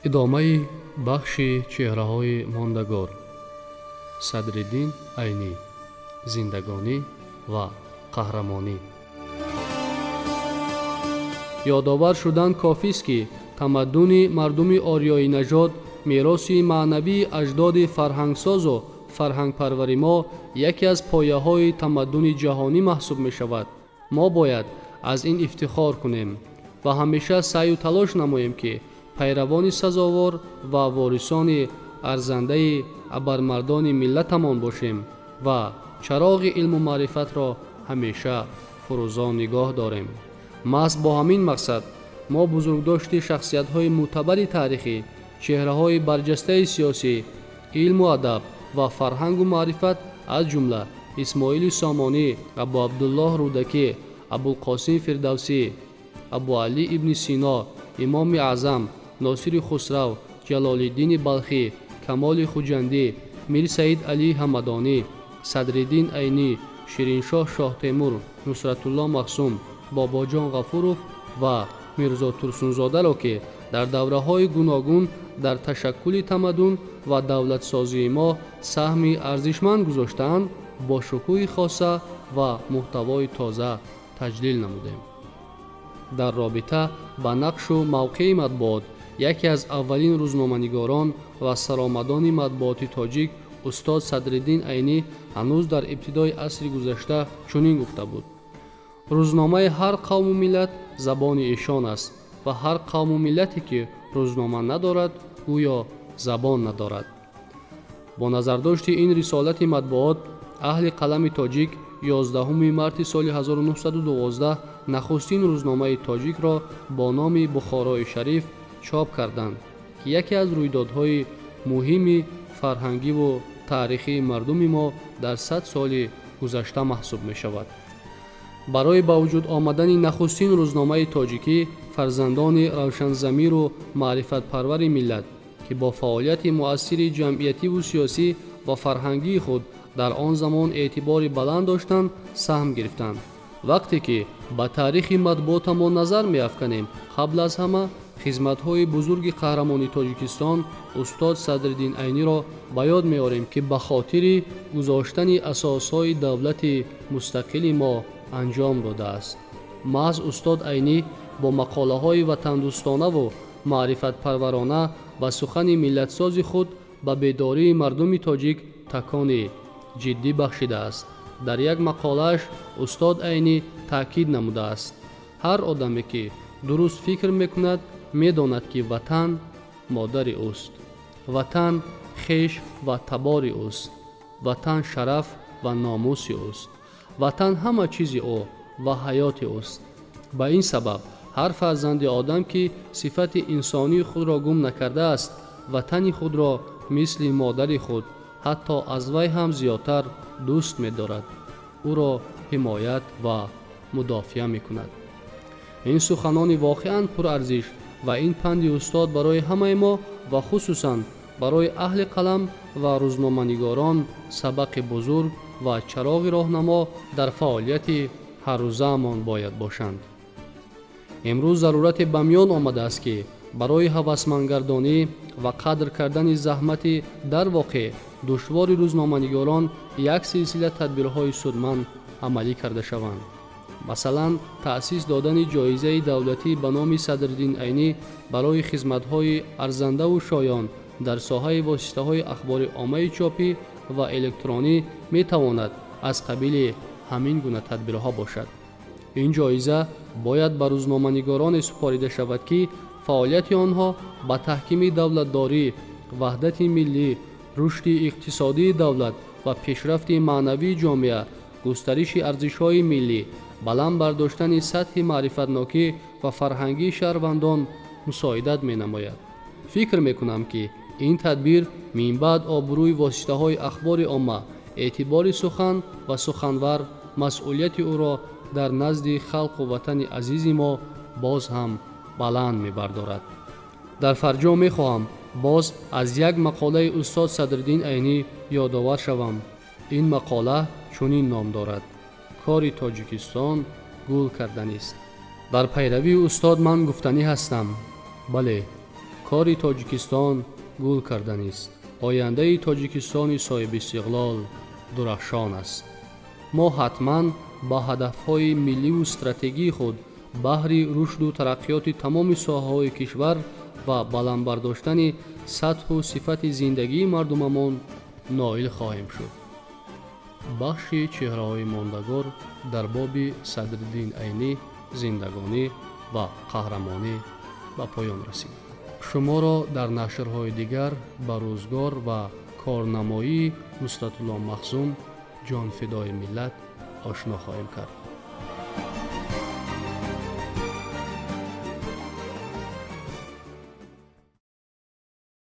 ادامه بخش چهره‌های ماندگار. صدرالدین عینی، زندگانی و قهرمانی. یادآور شدن کافی است که تمدن مردم آریایی نژاد میراثی معنوی اجداد فرهنگساز و فرهنگ پروری ما یکی از پایه‌های تمدن جهانی محسوب می شود. ما باید از این افتخار کنیم و همیشه سعی و تلاش نماییم که پیروان سزاوار و وارثان ارزنده ابرمردان ملتمان باشیم و چراغ علم و معرفت را همیشه فروزان نگاه داریم. محض با همین مقصد ما بزرگداشت شخصیت‌های معتبر تاریخی، چهره‌های برجسته سیاسی، علم و ادب و فرهنگ و معرفت از جمله اسماعیل سامانی، ابو عبدالله رودکی، ابوالقاسم فردوسی، ابو علی ابن سینا، امام اعظم، ناصر خسرو، جلال الدین بلخی، کمال خوجندی، میر سید علی همدانی، صدرالدین عینی، شیرینشاه شاه تیمور، نصرت الله مقسوم، باباجان غفورов و میرزا ترسونزاده را که در دوره‌های گوناگون در تشکل تمدن و دولت سازی ما سهمی ارزشمند گذاشتند، با شکوه خاصه و محتوای تازه تجلیل نمودیم. در رابطه با نقش و موقع مطبوعات، یکی از اولین روزنامه‌نگاران و سرآمدان مطبوعات تاجیک استاد صدرالدین عینی هنوز در ابتدای عصر گذشته چنین گفته بود: روزنامه هر قوم و ملت زبان ایشان است و هر قوم و ملتی که روزنامه ندارد گویا زبان ندارد. با نظرداشت این رسالت مطبوعات، اهل قلم تاجیک 11 مارس سال 1912 نخستین روزنامه تاجیک را با نام بخارای شریف چاپ کردند که یکی از رویدادهای مهم فرهنگی و تاریخی مردم ما در 100 سال گذشته محسوب می شود. برای با وجود آمدن نخستین روزنامه تاجیکی، فرزندان روشنضمیر و معرفت پرور ملت که با فعالیت مؤثر جمعیتی و سیاسی و فرهنگی خود در آن زمان اعتبار بلند داشتند سهم گرفتند. وقتی که به تاریخ مطبوعات ما نظر می افکنیم، قبل از همه خدمت‌های بزرگ قهرمان تاجیکستان استاد صدرالدین عینی را به یاد می‌آوریم که به خاطر گذاشتن اساس‌های دولت مستقل ما انجام داده است. محض استاد عینی با مقاله‌های وطن‌دوستانه و معرفت پرورانه و سخن ملت‌ساز خود به بیداری مردم تاجیک تکان جدی بخشیده است. در یک مقاله‌اش استاد عینی تاکید نموده است: هر آدمی که درست فکر می‌کند می‌داند که وطن مادر اوست، وطن خویش و تبار اوست، وطن شرف و ناموس اوست، وطن همه چیز او و حیات اوست. به این سبب هر فرزند آدم که صفت انسانی خود را گم نکرده است، وطن خود را مثل مادر خود حتی از وی هم زیادتر دوست می‌دارد، او را حمایت و مدافع می‌کند. این سخنان واقعاً پرارزش و این پند استاد برای همه ما و خصوصاً برای اهل قلم و روزنامه‌نگاران سبق بزرگ و چراغ راهنما در فعالیت هر روزمان باید باشند. امروز ضرورت به میان آمده است که برای هوسمندگردانی و قدر کردن زحمت در واقع دشوار روزنامه‌نگاران یک سلسله تدبیرهای سودمند عملی کرده شوند. مثلا تأسیس دادن جایزه دولتی به نام صدرالدین عینی برای خدمت‌های ارزنده و شایان در ساحه واسطه‌های اخبار عامه چاپی و الکترونی می‌تواند از قبیل همین گونه تدبیرها باشد. این جایزه باید به روزنامه‌نگاران سپاریده شود که فعالیت آنها به تحکیم دولتداری، وحدت ملی، رشد اقتصادی دولت و پیشرفت معنوی جامعه، گسترش ارزش‌های ملی، بلند برداشتن سطح معرفت‌ناکی و فرهنگی شهروندان مساعدت می‌نماید. فکر می‌کنم که این تدبیر من بعد آبروی واسطه‌های اخبار عامه، اعتبار سخن و سخنور، مسئولیت او را در نزد خلق و وطن عزیز ما باز هم بلند می‌بردارد. در فرجا می‌خواهم باز از یک مقاله استاد صدرالدین عینی یادآور شوم. این مقاله چنین نام دارد: کار تاجیکستان گل کردن است. در پیروی استاد من گفتنی هستم. بله، کار تاجیکستان گل کردن است. آینده تاجیکستان صاحب استقلال درخشان است. ما حتما با هدفهای ملی و استراتژی خود بهر رشد و ترقیات تمام ساحه‌های کشور و بلند برداشتن سطح و صفت زندگی مردممان نائل خواهیم شد. بخش چهره‌های ماندگار در باب صدرالدین عینی زندگانی و قهرمانی به پایان رسید. شما را در نشرهای دیگر به روزگار و کارنمایی نصرت‌الله مخزوم جان فدای ملت آشنا خواهیم کرد.